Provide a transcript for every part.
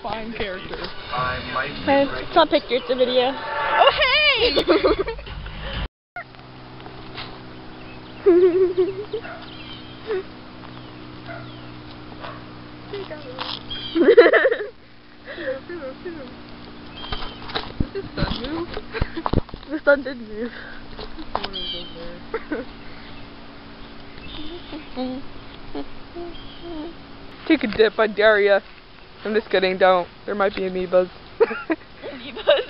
fine character. Okay, it's not a picture, it's a video. Oh, hey! Did the sun move? The sun did move. Take a dip, I dare ya. I'm just kidding, don't. There might be amoebas. Amoebas.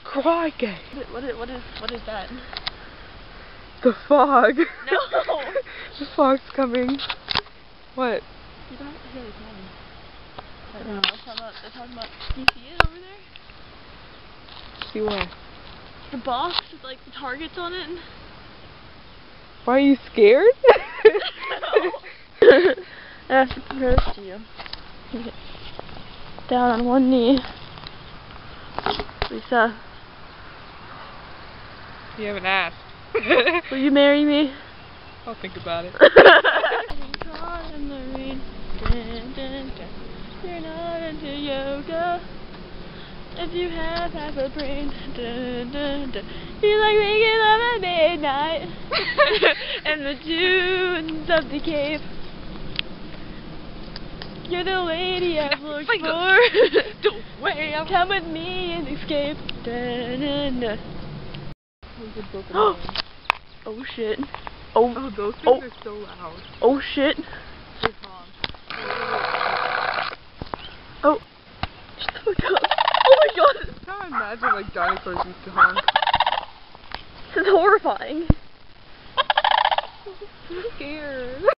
Crikey! What is that? The fog. No! The fog's coming. What? You don't hear the sound. I don't know. They're talking about. Can you see it over there? See what? The box with like the targets on it. Why are you scared? No. That's close to you. Down on one knee. Lisa. You haven't asked. Will you marry me? I'll think about it. Getting caught in the rain. Dun, dun, dun. You're not into yoga. If you have half a brain. Dun, dun, dun. You like making love at midnight. And the dunes of the cave. You're the lady I've looked for. Don't way out. Come with me and escape. Dun, dun, dun. Oh shit. Oh, Those things are so loud. oh shit. Oh. Shut the fuck up. Oh my god. That's how I imagine like dinosaurs used to honk. This is horrifying. I'm scared.